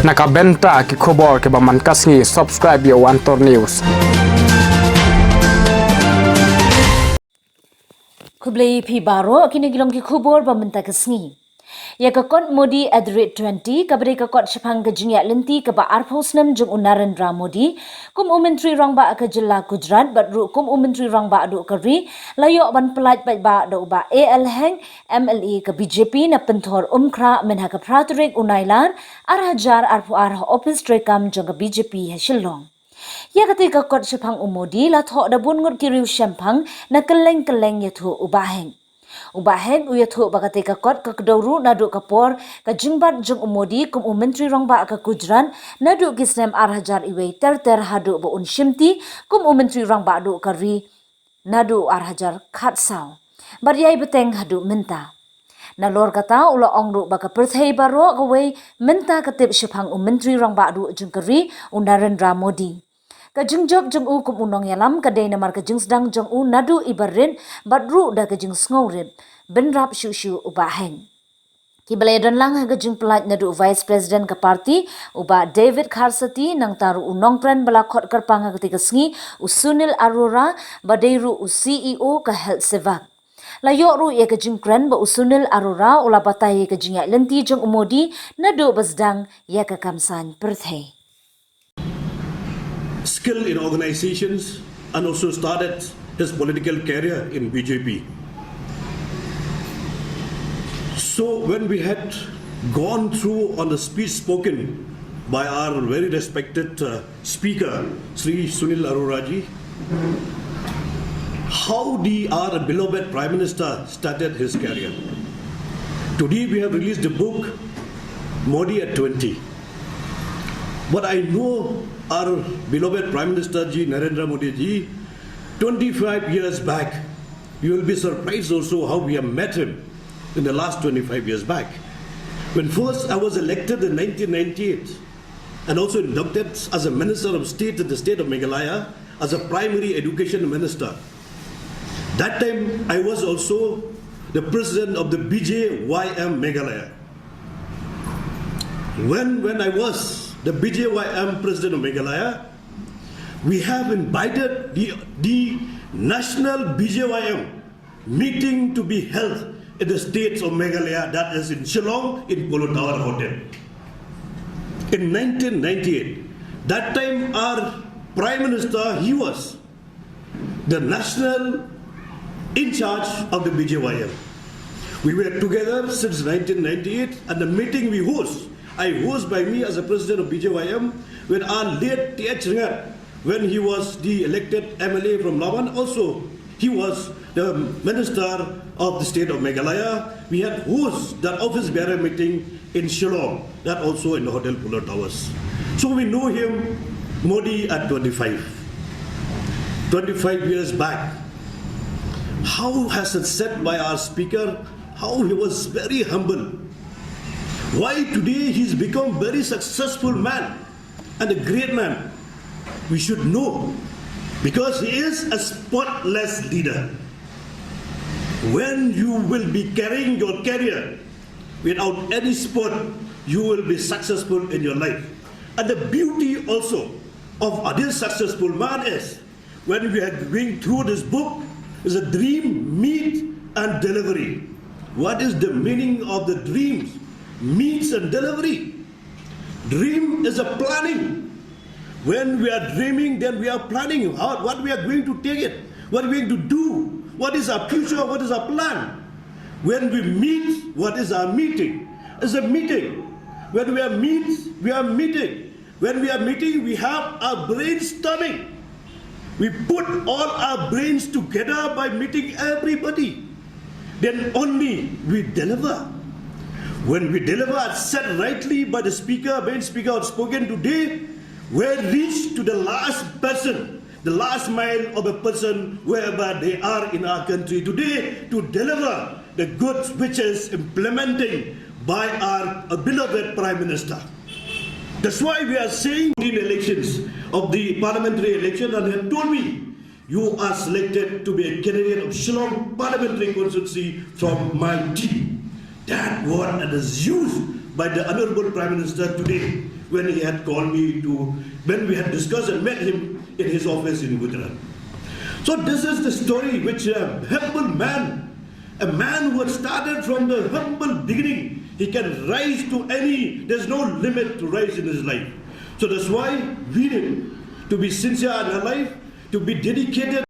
Nakabenta ki khobor ke baman kasngi subscribe yo Antor News. Kublai pi baro kini gilong ki khubor bamenta kasngi. Ya kakot Modi @20 kabri kakot shapang ke jingiaidlynti ke ba arphos snem jung Narendra Modi kum menteri rang ba ke jilla Gujarat badru kum menteri rang ba adu kari layok ban pelaj ba do ba AL heng MLE ke BJP na pentor umkra menha ke pratrik unailan arhajar arphu arha office trekam jung ke BJP hashilong. Ya ketika kot shapang Modi la thok da bun ngut kiriu shampang na keleng yathu ubaheng. Ubaheng uyathu bakatika kot ka kedawru nadu kapor ka jingbat jung Modi kum menteri rong ba ka Gujarat nadu kisnem arhajar iwe ter hadu bo unshimti kum menteri rong ba adu kari nadu arhajar khatsau. Baryai beteng hadu menta. Nalor kata ula ongru baka pyrthei baro kawe menta katip shapang menteri rong ba adu jung kari Narendra Modi. Kajing job jeng u kum unong yalam kadai namar kajing sedang jeng u nadu ibarin badru da kajing sngorin benrap shu ubaheng. Kibalai dan lang kajing pelaj nadu vice president ke parti uba David Kharsati nang taru unong pren balakot kerpang ketika sengi usunil Arora badairu u CEO ke health sevak. Layok ru ya kajing pren ba usunil Arora ula batai kajing Lenti jeng Modi nadu basdang ya ke kamsan pyrthei. Skill in organizations and also started his political career in BJP. So when we had gone through on the speech spoken by our very respected speaker, Sri Sunil Aroraji, how our beloved Prime Minister started his career. Today we have released a book, Modi @20. But I know our beloved Prime Minister Ji Narendra Modi Ji, 25 years back, you will be surprised also how we have met him in the last 25 years back. When first I was elected in 1998 and also inducted as a Minister of State in the state of Meghalaya as a primary education minister. That time I was also the president of the BJYM Meghalaya. When I was the BJYM president of Meghalaya, we have invited the national BJYM meeting to be held in the states of Meghalaya, that is in Shillong, in Polo Tower Hotel. In 1998, that time our Prime Minister, he was the national in charge of the BJYM. We were together since 1998 and the meeting we host, I host by me as a president of BJYM when our late T.H. Ringat, when he was the elected MLA from Lawan, also he was the minister of the state of Meghalaya. We had host that office bearer meeting in Shillong, that also in the Hotel Polo Towers. So we know him, Modi @25. 25 years back. How has it said by our speaker, how he was very humble. Why today he's become very successful man and a great man? We should know because he is a spotless leader. When you will be carrying your career without any spot, you will be successful in your life. And the beauty also of this successful man is when we are going through this book is a dream, meet and delivery. What is the meaning of the dreams? Meets and delivery. Dream is a planning. When we are dreaming, then we are planning what we are going to take it, what we are going to do, what is our future, what is our plan. When we meet, what is our meeting? It's a meeting. When we are meeting. When we are meeting, we have our brainstorming. We put all our brains together by meeting everybody. Then only we deliver. When we deliver as said rightly by the speaker, main speaker has spoken today, we reach to the last person, the last mile of a person wherever they are in our country today to deliver the goods which is implementing by our beloved Prime Minister. That's why we are saying in elections of the parliamentary election, and he told me, you are selected to be a candidate of Shillong parliamentary constituency from my team. That word that is used by the Honorable Prime Minister today when he had called me when we had discussed and met him in his office in Gujarat. So this is the story which a humble man, a man who had started from the humble beginning, he can rise to there's no limit to rise in his life. So that's why we need to be sincere in our life, to be dedicated.